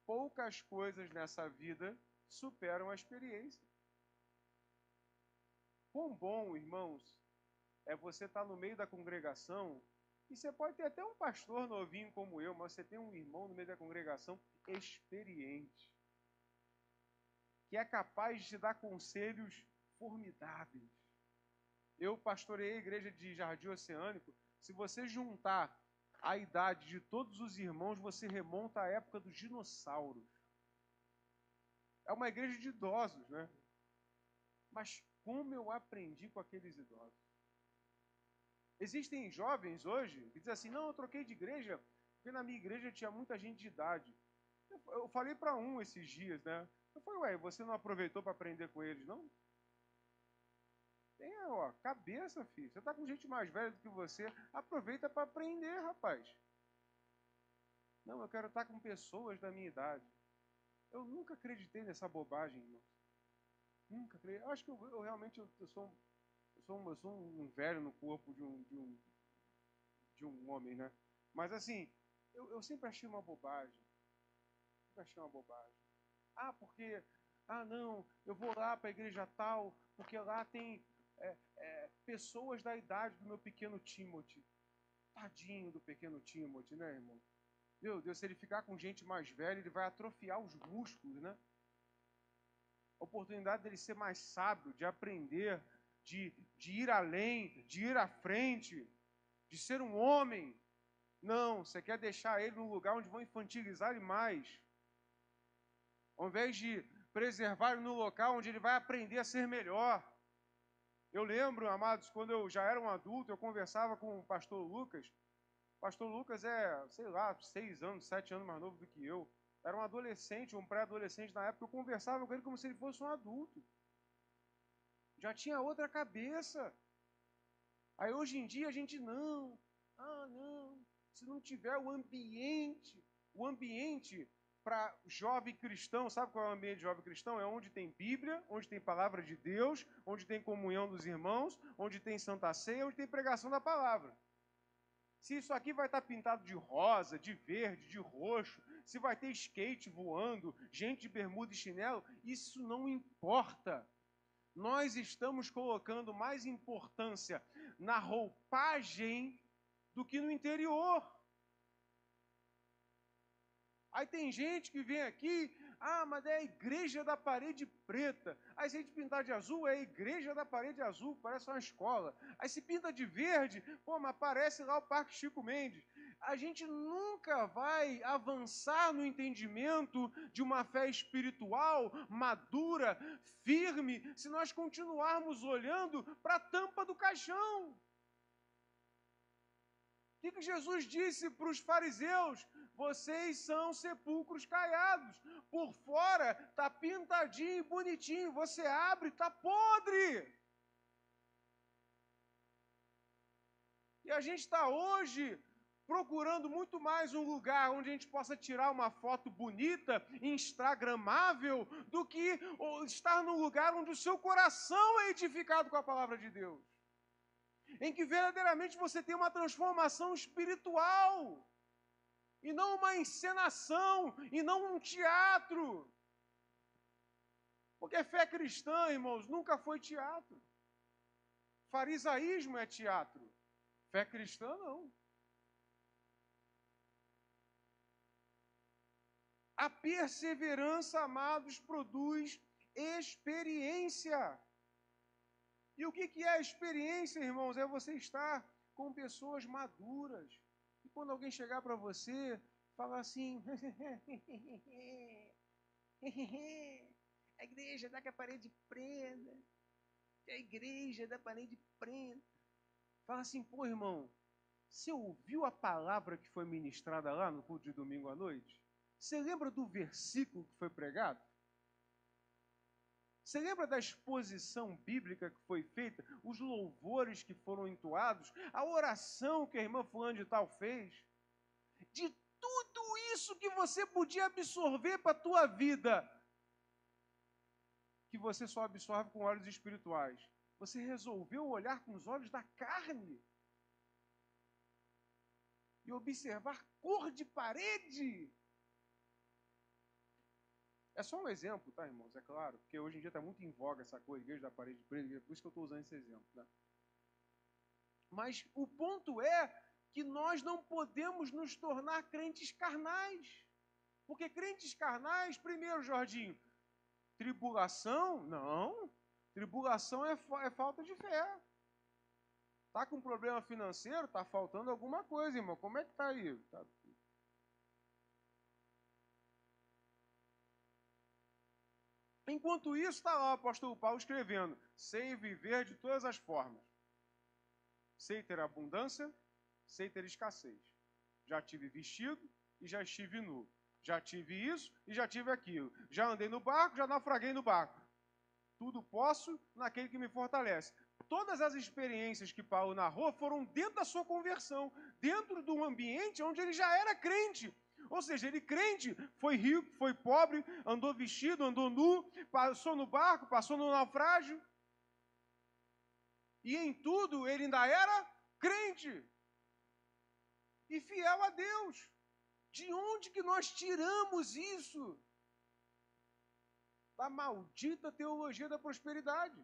Poucas coisas nessa vida superam a experiência. Quão bom, irmãos, é você estar no meio da congregação e você pode ter até um pastor novinho como eu, mas você tem um irmão no meio da congregação experiente, que é capaz de te dar conselhos formidáveis. Eu pastoreei a igreja de Jardim Oceânico. Se você juntar a idade de todos os irmãos, você remonta à época dos dinossauros. É uma igreja de idosos, né? Mas como eu aprendi com aqueles idosos? Existem jovens hoje que dizem assim, não, eu troquei de igreja porque na minha igreja tinha muita gente de idade. Eu falei para um esses dias, né? Eu falei, ué, você não aproveitou para aprender com eles, não? Tenha, ó, cabeça, filho. Você está com gente mais velha do que você, aproveita para aprender, rapaz. Não, eu quero estar com pessoas da minha idade. Eu nunca acreditei nessa bobagem, irmão. Nunca acreditei. Eu acho que eu realmente eu Eu sou um velho no corpo de um homem, né? Mas assim, eu sempre achei uma bobagem. Sempre achei uma bobagem. Ah, porque, não, eu vou lá para a igreja tal, porque lá tem pessoas da idade do meu pequeno Timothy. Tadinho do pequeno Timothy, né, irmão? Meu Deus, se ele ficar com gente mais velha, ele vai atrofiar os músculos, né? A oportunidade dele ser mais sábio, de aprender, de ir além, de ir à frente, de ser um homem. Não, você quer deixar ele num lugar onde vão infantilizar ele mais. Ao invés de preservar ele no local onde ele vai aprender a ser melhor. Eu lembro, amados, quando eu já era um adulto, eu conversava com o pastor Lucas. O pastor Lucas é, sei lá, 6 anos, 7 anos mais novo do que eu. Era um adolescente, um pré-adolescente na época. Eu conversava com ele como se ele fosse um adulto. Já tinha outra cabeça. Aí hoje em dia a gente não. Se não tiver o ambiente para jovem cristão, sabe qual é o ambiente de jovem cristão? É onde tem Bíblia, onde tem palavra de Deus, onde tem comunhão dos irmãos, onde tem Santa Ceia, onde tem pregação da palavra. Se isso aqui vai estar pintado de rosa, de verde, de roxo, se vai ter skate voando, gente de bermuda e chinelo, isso não importa. Nós estamos colocando mais importância na roupagem do que no interior. Aí tem gente que vem aqui, mas é a igreja da parede preta. Aí se a gente pintar de azul, é a igreja da parede azul, parece uma escola. Aí se pinta de verde, mas parece lá o Parque Chico Mendes. A gente nunca vai avançar no entendimento de uma fé espiritual, madura, firme, se nós continuarmos olhando para a tampa do caixão. O que Jesus disse para os fariseus? Vocês são sepulcros caiados. Por fora está pintadinho e bonitinho. Você abre, está podre. E a gente está hoje procurando muito mais um lugar onde a gente possa tirar uma foto bonita, instagramável, do que estar num lugar onde o seu coração é edificado com a palavra de Deus. Em que verdadeiramente você tem uma transformação espiritual, e não uma encenação, e não um teatro. Porque fé cristã, irmãos, nunca foi teatro. Farisaísmo é teatro. Fé cristã, não. A perseverança, amados, produz experiência. E o que é a experiência, irmãos? É você estar com pessoas maduras. E quando alguém chegar para você, falar assim, a igreja da parede preta, a igreja da parede preta. Fala assim, pô, irmão, você ouviu a palavra que foi ministrada lá no culto de domingo à noite? Você lembra do versículo que foi pregado? Você lembra da exposição bíblica que foi feita? Os louvores que foram entoados? A oração que a irmã fulana de tal fez? De tudo isso que você podia absorver para a tua vida, que você só absorve com olhos espirituais, você resolveu olhar com os olhos da carne e observar cor de parede. É só um exemplo, tá, irmãos? É claro, porque hoje em dia está muito em voga essa coisa, igreja da parede preta, por isso que eu estou usando esse exemplo. Né? Mas o ponto é que nós não podemos nos tornar crentes carnais. Porque crentes carnais, primeiro, Jorginho, tribulação? Não. Tribulação é falta de fé. Está com problema financeiro? Está faltando alguma coisa, irmão. Como é que está aí? Tá. Enquanto isso, está lá o apóstolo Paulo escrevendo: sei viver de todas as formas. Sei ter abundância, sei ter escassez. Já tive vestido e já estive nu. Já tive isso e já tive aquilo. Já andei no barco, já naufraguei no barco. Tudo posso naquele que me fortalece. Todas as experiências que Paulo narrou foram dentro da sua conversão, dentro de um ambiente onde ele já era crente. Ou seja, ele crente, foi rico, foi pobre, andou vestido, andou nu, passou no barco, passou no naufrágio. e em tudo ele ainda era crente e fiel a Deus. De onde que nós tiramos isso? Da maldita teologia da prosperidade,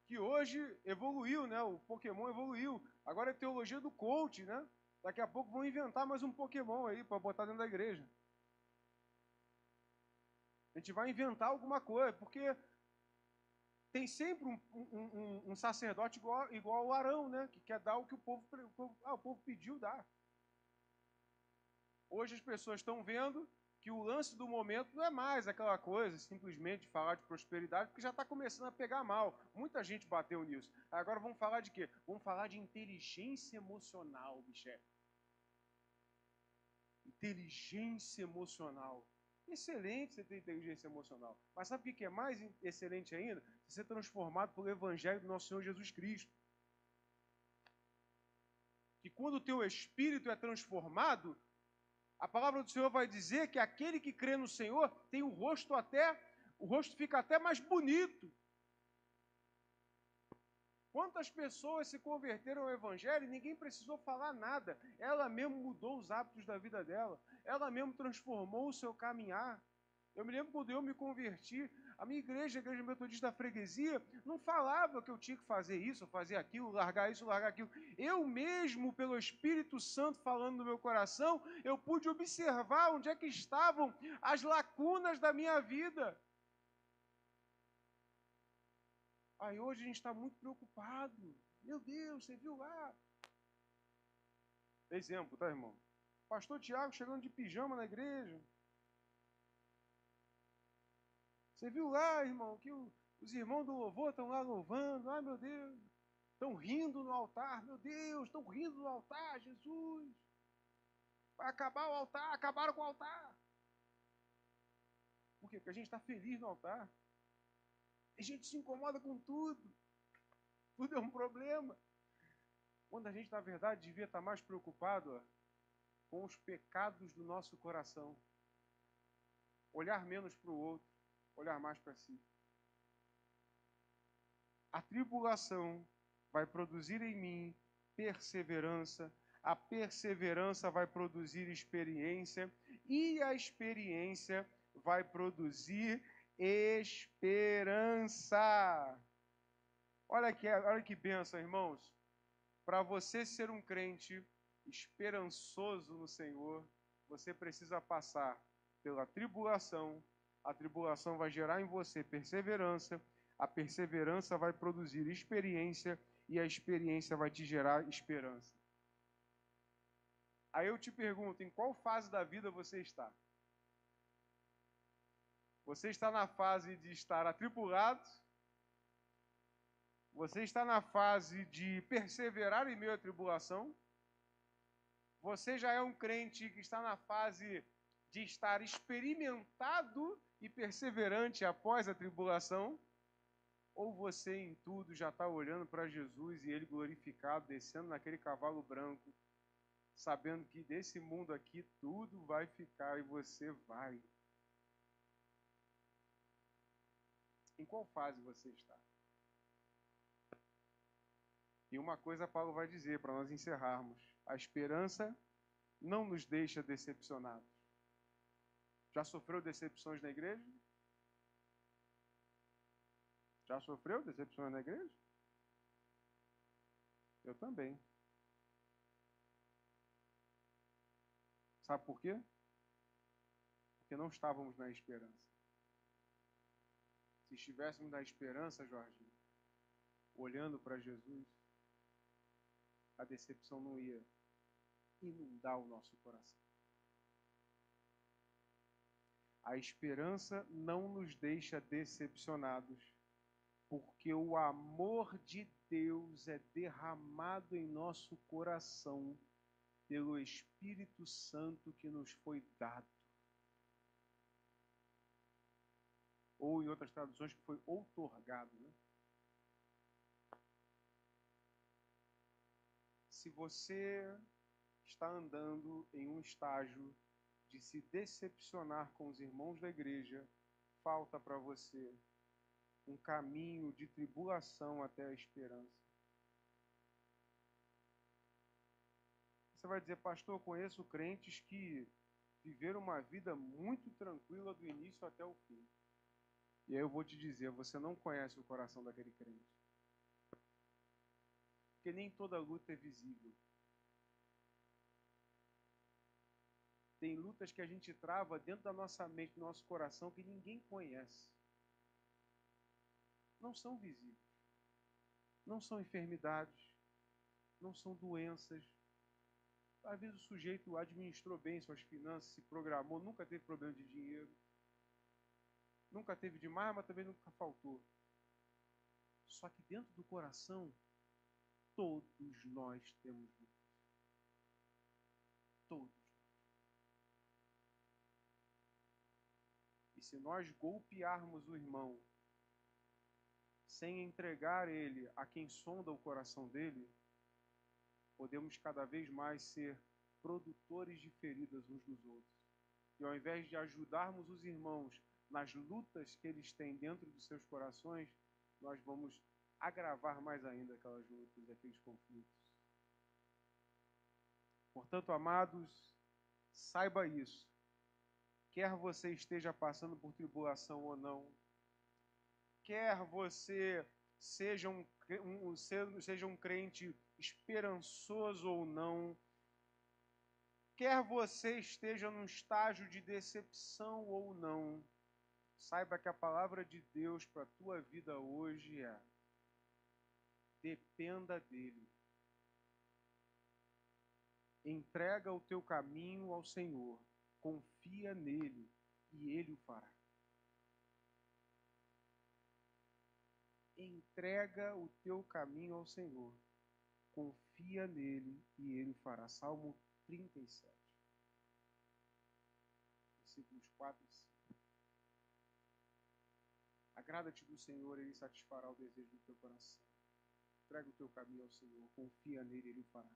que hoje evoluiu, né? O Pokémon evoluiu. Agora é teologia do coach, né? Daqui a pouco vão inventar mais um Pokémon aí para botar dentro da igreja. A gente vai inventar alguma coisa, porque tem sempre um sacerdote igual ao Arão, né? Que quer dar o que o povo pediu dar. Hoje as pessoas estão vendo que o lance do momento não é mais aquela coisa, simplesmente falar de prosperidade, porque já está começando a pegar mal. Muita gente bateu nisso. Agora vamos falar de quê? Vamos falar de inteligência emocional, Michel. Inteligência emocional. Excelente você ter inteligência emocional. Mas sabe o que é mais excelente ainda? Você ser transformado pelo Evangelho do nosso Senhor Jesus Cristo. Que quando o teu espírito é transformado, a palavra do Senhor vai dizer que aquele que crê no Senhor tem o rosto fica até mais bonito. Quantas pessoas se converteram ao Evangelho e ninguém precisou falar nada. Ela mesmo mudou os hábitos da vida dela. Ela mesmo transformou o seu caminhar. Eu me lembro quando eu me converti, a minha igreja, a Igreja Metodista da Freguesia, não falava que eu tinha que fazer isso, fazer aquilo, largar isso, largar aquilo. Eu mesmo, pelo Espírito Santo falando no meu coração, eu pude observar onde é que estavam as lacunas da minha vida. Aí hoje a gente está muito preocupado. Meu Deus, você viu lá? Exemplo, tá, irmão? Pastor Tiago chegando de pijama na igreja. Você viu lá, irmão, que os irmãos do louvor estão lá louvando. Ai, meu Deus. Estão rindo no altar. Meu Deus, estão rindo no altar, Jesus. Vai acabar o altar, acabaram com o altar. Por quê? Porque a gente está feliz no altar. A gente se incomoda com tudo. Tudo é um problema. Quando a gente, na verdade, devia estar mais preocupado com os pecados do nosso coração. Olhar menos para o outro, olhar mais para si. A tribulação vai produzir em mim perseverança, a perseverança vai produzir experiência, e a experiência vai produzir esperança. Olha que bênção, irmãos. Para você ser um crente esperançoso no Senhor, você precisa passar pela tribulação. A tribulação vai gerar em você perseverança. A perseverança vai produzir experiência e a experiência vai te gerar esperança. Aí eu te pergunto, em qual fase da vida você está? Você está na fase de estar atribulado? Você está na fase de perseverar em meio à tribulação? Você já é um crente que está na fase de estar experimentado e perseverante após a tribulação? Ou você em tudo já está olhando para Jesus e Ele glorificado, descendo naquele cavalo branco, sabendo que desse mundo aqui tudo vai ficar e você vai? Em qual fase você está? E uma coisa Paulo vai dizer para nós encerrarmos: a esperança não nos deixa decepcionados. Já sofreu decepções na igreja? Já sofreu decepções na igreja? Eu também. Sabe por quê? Porque não estávamos na esperança. Se estivéssemos na esperança, Jorginho, olhando para Jesus, a decepção não ia inundar o nosso coração. A esperança não nos deixa decepcionados, porque o amor de Deus é derramado em nosso coração pelo Espírito Santo que nos foi dado. Ou em outras traduções, que foi outorgado, né? Se você está andando em um estágio de se decepcionar com os irmãos da igreja, falta para você um caminho de tribulação até a esperança. Você vai dizer, pastor, eu conheço crentes que viveram uma vida muito tranquila do início até o fim. E aí eu vou te dizer, você não conhece o coração daquele crente. Porque nem toda luta é visível. Tem lutas que a gente trava dentro da nossa mente, do nosso coração, que ninguém conhece. Não são visíveis. Não são enfermidades. Não são doenças. Às vezes o sujeito administrou bem suas finanças, se programou, nunca teve problema de dinheiro. Nunca teve demais, mas também nunca faltou. Só que dentro do coração, todos nós temos lutas. Todos. E se nós golpearmos o irmão sem entregar ele a quem sonda o coração dele, podemos cada vez mais ser produtores de feridas uns dos outros. E ao invés de ajudarmos os irmãos nas lutas que eles têm dentro dos seus corações, nós vamos agravar mais ainda aquelas lutas, aqueles conflitos. Portanto, amados, saiba isso. Quer você esteja passando por tribulação ou não, quer você seja um crente esperançoso ou não, quer você esteja num estágio de decepção ou não, saiba que a palavra de Deus para a tua vida hoje é: dependa dele. Entrega o teu caminho ao Senhor, confia nele e ele o fará. Entrega o teu caminho ao Senhor, confia nele e ele o fará. Salmo 37, versículos 4 e 5. Agrada-te do Senhor, ele satisfará o desejo do teu coração. Entrega o teu caminho ao Senhor, confia nele, ele o fará.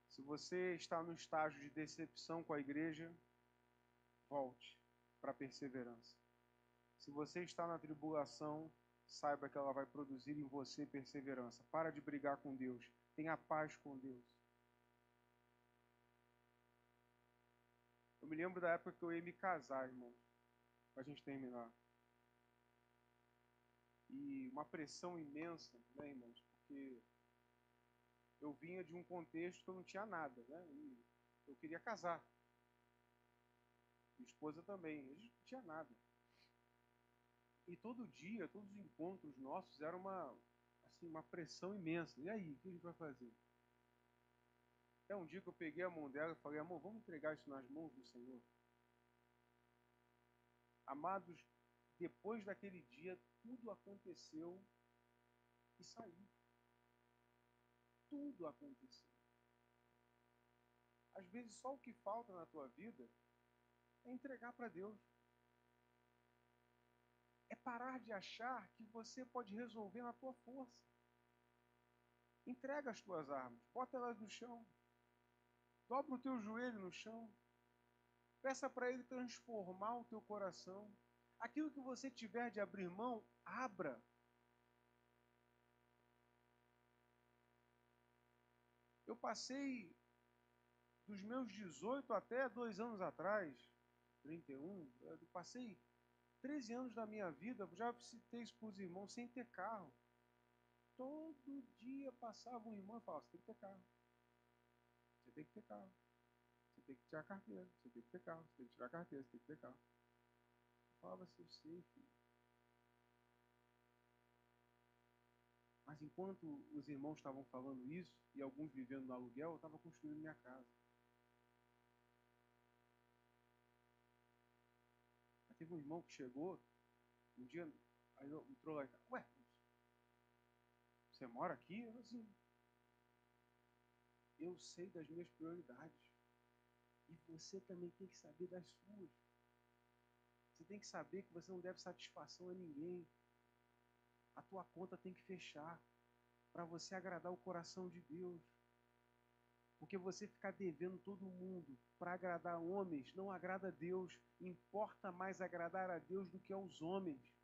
Se você está no estágio de decepção com a igreja, volte para a perseverança. Se você está na tribulação, saiba que ela vai produzir em você perseverança. Para de brigar com Deus. Tenha paz com Deus. Eu me lembro da época que eu ia me casar, irmão, para a gente terminar. E uma pressão imensa, né, irmãos? Porque eu vinha de um contexto que eu não tinha nada, né? E eu queria casar. Minha esposa também. A gente não tinha nada. E todo dia, todos os encontros nossos eram uma pressão imensa. E aí, o que a gente vai fazer? Até um dia que eu peguei a mão dela e falei, amor, vamos entregar isso nas mãos do Senhor? Amados, depois daquele dia, tudo aconteceu e saiu. Tudo aconteceu. Às vezes, só o que falta na tua vida é entregar para Deus. É parar de achar que você pode resolver na tua força. Entrega as tuas armas, bota elas no chão. Dobra o teu joelho no chão. Peça para Ele transformar o teu coração. Aquilo que você tiver de abrir mão, abra. Eu passei dos meus 18 até 2 anos atrás, 31, eu passei 13 anos da minha vida, já citei isso para os irmãos, sem ter carro. Todo dia passava um irmão e falava, você tem que ter carro. Você tem que ter carro. Você tem que tirar a carteira. Você tem que ter carro. Você tem que tirar a carteira. Você tem que ter carro. Eu falava assim, eu sei, filho. Mas enquanto os irmãos estavam falando isso, e alguns vivendo no aluguel, eu estava construindo minha casa. Mas teve um irmão que chegou, um dia, aí entrou lá e falou, ué, você mora aqui? Eu assim, eu sei das minhas prioridades. E você também tem que saber das suas. Você tem que saber que você não deve satisfação a ninguém. A tua conta tem que fechar para você agradar o coração de Deus. Porque você ficar devendo todo mundo para agradar homens não agrada a Deus. Importa mais agradar a Deus do que aos homens.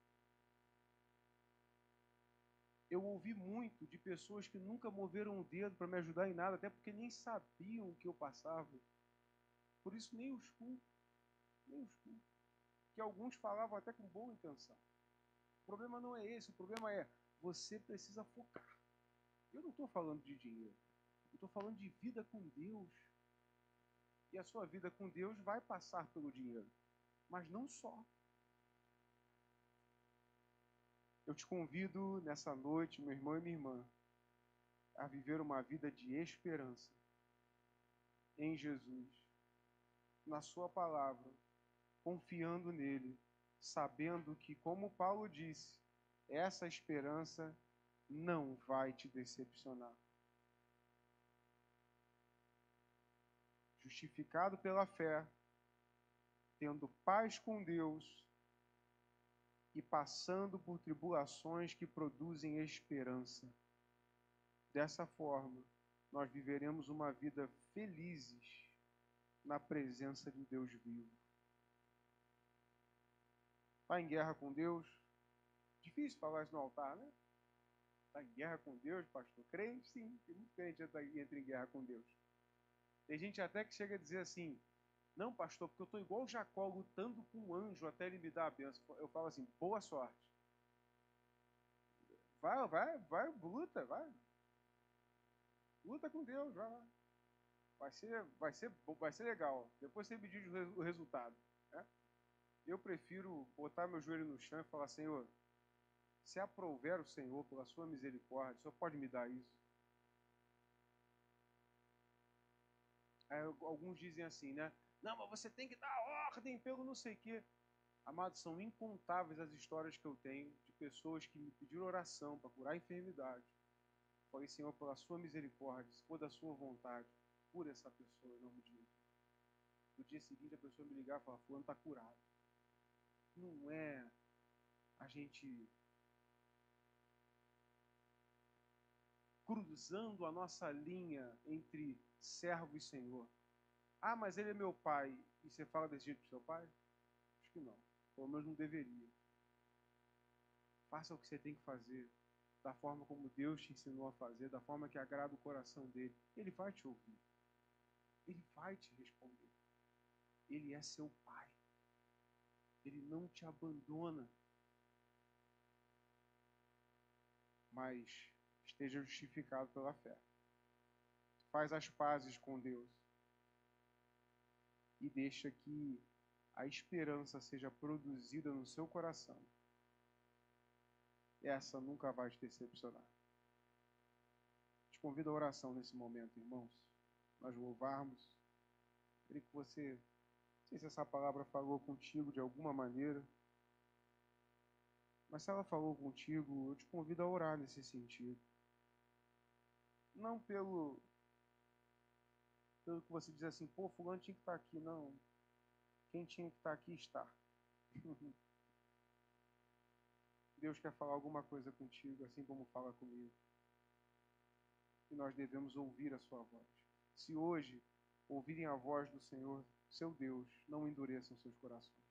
Eu ouvi muito de pessoas que nunca moveram o dedo para me ajudar em nada, até porque nem sabiam o que eu passava. Por isso nem os culpo, nem os culpo. Que alguns falavam até com boa intenção. O problema não é esse, o problema é você precisa focar. Eu não estou falando de dinheiro, eu estou falando de vida com Deus. E a sua vida com Deus vai passar pelo dinheiro, mas não só. Eu te convido nessa noite, meu irmão e minha irmã, a viver uma vida de esperança em Jesus, na sua palavra, confiando nele, sabendo que, como Paulo disse, essa esperança não vai te decepcionar. Justificado pela fé, tendo paz com Deus e passando por tribulações que produzem esperança. Dessa forma, nós viveremos uma vida felizes na presença de Deus vivo. Está em guerra com Deus? Difícil falar isso no altar, né? Está em guerra com Deus, pastor? Crente? Sim, tem muito crente que entra em guerra com Deus. Tem gente até que chega a dizer assim, não, pastor, porque eu estou igual Jacó, lutando com um anjo até ele me dar a bênção. Eu falo assim, boa sorte. Vai, luta, vai. Luta com Deus, vai lá. Vai ser legal. Depois você me diz o resultado. Né? Eu prefiro botar meu joelho no chão e falar, Senhor, se aprouver o Senhor pela sua misericórdia, o Senhor pode me dar isso? Aí, alguns dizem assim, né? Não, mas você tem que dar ordem pelo não sei o quê. Amados, são incontáveis as histórias que eu tenho de pessoas que me pediram oração para curar a enfermidade. Falei, Senhor, pela sua misericórdia, se for da sua vontade, cura essa pessoa em nome de Jesus. No dia seguinte a pessoa me ligar e falar, fulano está curado. Não é a gente cruzando a nossa linha entre servo e senhor. Ah, mas ele é meu pai. E você fala desse jeito para o seu pai? Acho que não. Pelo menos não deveria. Faça o que você tem que fazer, da forma como Deus te ensinou a fazer, da forma que agrada o coração dele. Ele vai te ouvir. Ele vai te responder. Ele é seu pai. Ele não te abandona. Mas esteja justificado pela fé. Faz as pazes com Deus. E deixa que a esperança seja produzida no seu coração. Essa nunca vai te decepcionar. Te convido à oração nesse momento, irmãos. Nós louvarmos. Queria que você, não sei se essa palavra falou contigo de alguma maneira, mas se ela falou contigo, eu te convido a orar nesse sentido. Não pelo que você diz assim, pô, fulano tinha que estar aqui. Não. Quem tinha que estar aqui está. Deus quer falar alguma coisa contigo, assim como fala comigo. E nós devemos ouvir a sua voz. Se hoje ouvirem a voz do Senhor, seu Deus, não endureçam seus corações.